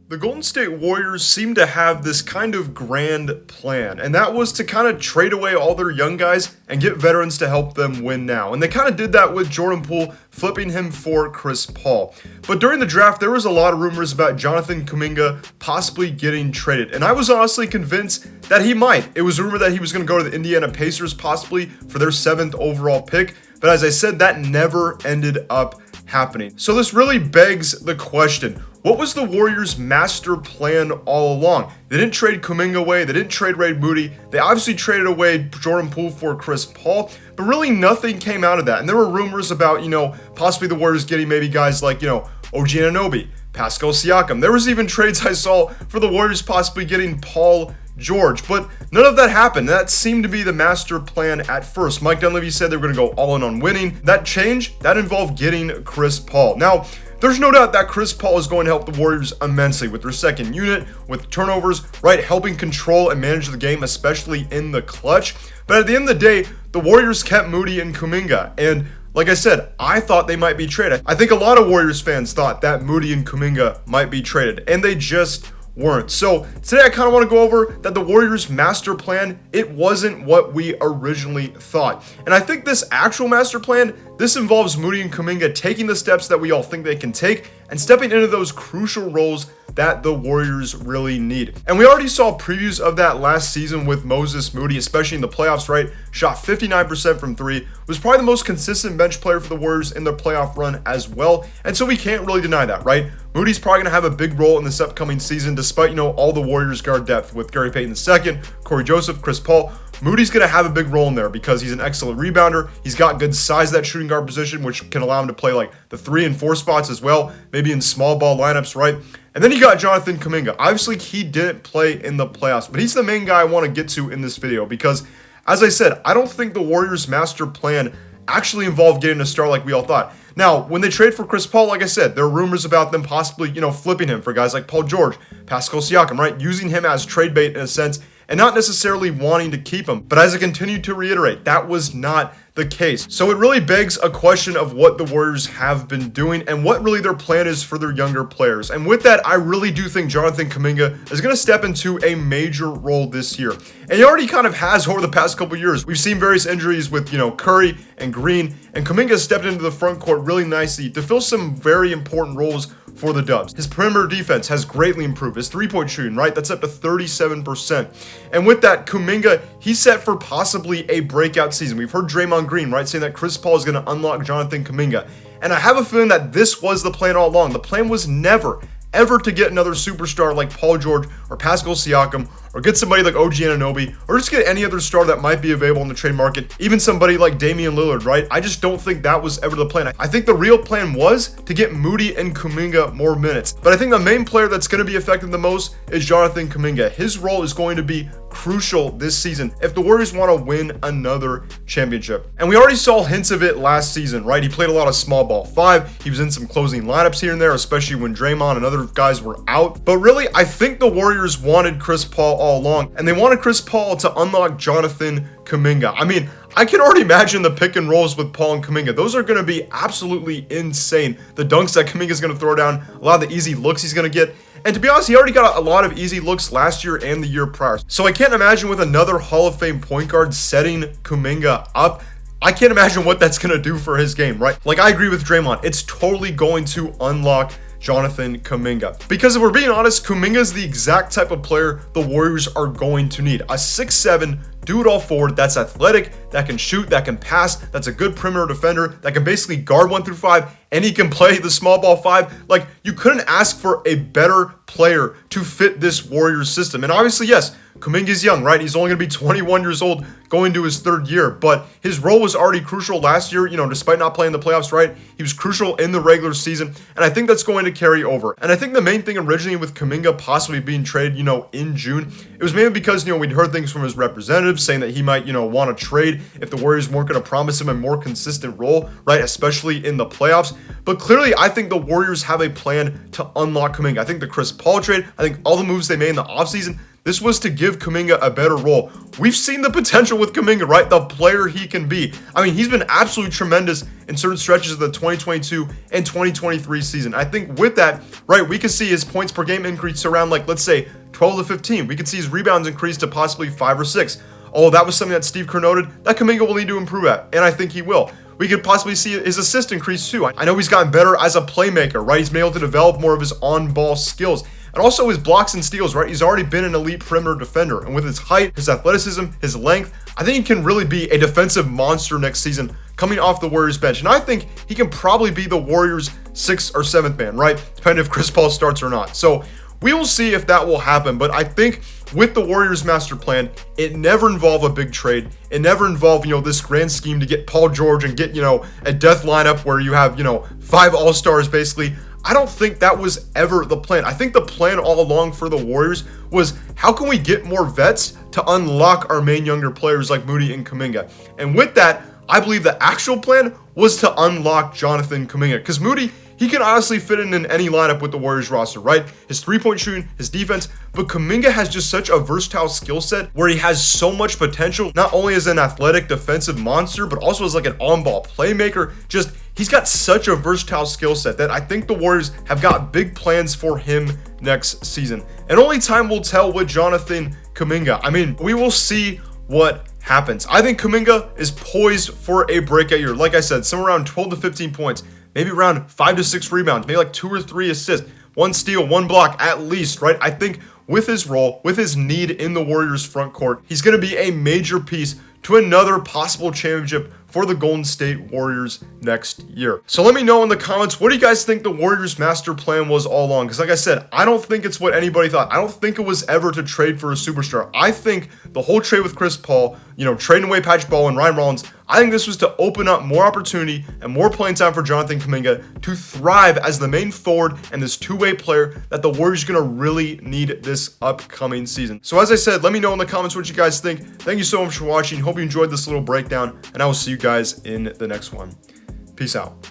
The Golden State Warriors seem to have this kind of grand plan, and that was to kind of trade away all their young guys and get veterans to help them win now. And they kind of did that with Jordan Poole, flipping him for Chris Paul. But during the draft, there was a lot of rumors about Jonathan Kuminga possibly getting traded, and I was honestly convinced that he might. It was rumored that he was going to go to the Indiana Pacers possibly for their 7th overall pick, but as I said, that never ended up happening. So this really begs the question, what was the Warriors' master plan all along? They didn't trade Kuminga away, they didn't trade Ray Moody, they obviously traded away Jordan Poole for Chris Paul, but really nothing came out of that. And there were rumors about, possibly the Warriors getting maybe guys like, OG Anunoby, Pascal Siakam. There was even trades I saw for the Warriors possibly getting Paul George, but none of that happened. That seemed to be the master plan at first. Mike Dunleavy said they were going to go all in on winning. That changed. That involved getting Chris Paul. Now, there's no doubt that Chris Paul is going to help the Warriors immensely with their second unit, with turnovers, right, helping control and manage the game, especially in the clutch. But at the end of the day, the Warriors kept Moody and Kuminga, and like I said, I thought they might be traded. I think a lot of Warriors fans thought that Moody and Kuminga might be traded, and they just weren't. So today I kind of want to go over that the Warriors' master plan, it wasn't what we originally thought. And I think this actual master plan, this involves Moody and Kuminga taking the steps that we all think they can take and stepping into those crucial roles that the Warriors really need. And we already saw previews of that last season with Moses Moody, especially in the playoffs, right? Shot 59% from three, was probably the most consistent bench player for the Warriors in their playoff run as well. And so we can't really deny that, right? Moody's probably going to have a big role in this upcoming season, despite, all the Warriors guard depth with Gary Payton II, Corey Joseph, Chris Paul. Moody's going to have a big role in there because he's an excellent rebounder. He's got good size at that shooting guard position, which can allow him to play like the 3 and 4 spots as well, maybe in small ball lineups, right? And then you got Jonathan Kuminga. Obviously, he didn't play in the playoffs, but he's the main guy I want to get to in this video because, as I said, I don't think the Warriors' master plan actually involved getting a star like we all thought. Now, when they trade for Chris Paul, like I said, there are rumors about them possibly, flipping him for guys like Paul George, Pascal Siakam, right? Using him as trade bait in a sense, and not necessarily wanting to keep him. But as I continue to reiterate, that was not the case. So it really begs a question of what the Warriors have been doing and what really their plan is for their younger players. And with that, I really do think Jonathan Kuminga is going to step into a major role this year. And he already kind of has over the past couple years. We've seen various injuries with, Curry and Green, and Kuminga stepped into the front court really nicely to fill some very important roles for the Dubs. His perimeter defense has greatly improved. His three-point shooting, right? That's up to 37%. And with that, Kuminga, he's set for possibly a breakout season. We've heard Draymond Green, right, saying that Chris Paul is going to unlock Jonathan Kuminga. And I have a feeling that this was the plan all along. The plan was never, ever to get another superstar like Paul George or Pascal Siakam, or get somebody like OG Anunoby, or just get any other star that might be available in the trade market, even somebody like Damian Lillard, right? I just don't think that was ever the plan. I think the real plan was to get Moody and Kuminga more minutes. But I think the main player that's going to be affected the most is Jonathan Kuminga. His role is going to be crucial this season if the Warriors want to win another championship. And we already saw hints of it last season, right? He played a lot of small ball 5. He was in some closing lineups here and there, especially when Draymond and other guys were out. But really, I think the Warriors wanted Chris Paul all along, and they wanted Chris Paul to unlock Jonathan Kuminga. I mean, I can already imagine the pick and rolls with Paul and Kuminga. Those are going to be absolutely insane. The dunks that Kuminga is going to throw down, a lot of the easy looks he's going to get. And to be honest, he already got a lot of easy looks last year and the year prior. So I can't imagine with another Hall of Fame point guard setting Kuminga up. I can't imagine what that's going to do for his game, right? Like, I agree with Draymond. It's totally going to unlock Jonathan Kuminga. Because if we're being honest, Kuminga is the exact type of player the Warriors are going to need. A 6'7", do-it-all forward that's athletic, that can shoot, that can pass, that's a good perimeter defender, that can basically guard 1 through 5, and he can play the small ball 5. Like, you couldn't ask for a better player to fit this Warriors system. And obviously, yes, Kuminga's young, right? He's only going to be 21 years old going to his 3rd year, but his role was already crucial last year, despite not playing the playoffs, right? He was crucial in the regular season, and I think that's going to carry over. And I think the main thing originally with Kuminga possibly being traded, in June, it was mainly because, we'd heard things from his representatives saying that he might, want to trade if the Warriors weren't going to promise him a more consistent role, right? Especially in the playoffs. But clearly, I think the Warriors have a plan to unlock Kuminga. I think the Chris Paul trade, I think all the moves they made in the offseason, This was to give Kuminga a better role. We've seen the potential with Kuminga, right? The player he can be. I mean, he's been absolutely tremendous in certain stretches of the 2022 and 2023 season. I think with that, right, we can see his points per game increase to around, like, let's say 12 to 15. We can see his rebounds increase to possibly 5 or 6. Oh, that was something that Steve Kerr noted that Kuminga will need to improve at, and I think he will. We could possibly see his assist increase too. I know he's gotten better as a playmaker, right? He's been able to develop more of his on-ball skills. And also his blocks and steals, right? He's already been an elite perimeter defender. And with his height, his athleticism, his length, I think he can really be a defensive monster next season coming off the Warriors bench. And I think he can probably be the Warriors' 6th or 7th man, right? Depending if Chris Paul starts or not. So we will see if that will happen. But I think with the Warriors master plan, it never involved a big trade. It never involved, this grand scheme to get Paul George and get, a death lineup where you have, 5 all-stars basically. I don't think that was ever the plan. I think the plan all along for the Warriors was, how can we get more vets to unlock our main younger players like Moody and Kuminga? And with that, I believe the actual plan was to unlock Jonathan Kuminga, because Moody, he can honestly fit in any lineup with the Warriors roster, right? His three-point shooting, his defense, but Kuminga has just such a versatile skill set where he has so much potential, not only as an athletic defensive monster, but also as like an on-ball playmaker. Just, he's got such a versatile skill set that I think the Warriors have got big plans for him next season. And only time will tell with Jonathan Kuminga. I mean, we will see what happens. I think Kuminga is poised for a breakout year. Like I said, somewhere around 12 to 15 points. Maybe around 5 to 6 rebounds, maybe like 2 or 3 assists, 1 steal, 1 block at least, right? I think with his role, with his need in the Warriors front court, he's going to be a major piece to another possible championship for the Golden State Warriors next year. So let me know in the comments, what do you guys think the Warriors master plan was all along? Because like I said, I don't think it's what anybody thought. I don't think it was ever to trade for a superstar. I think the whole trade with Chris Paul, trading away Patrick Ball and Ryan Rollins, I think this was to open up more opportunity and more playing time for Jonathan Kuminga to thrive as the main forward and this two-way player that the Warriors are going to really need this upcoming season. So as I said, let me know in the comments what you guys think. Thank you so much for watching. Hope you enjoyed this little breakdown, and I will see you guys in the next one. Peace out.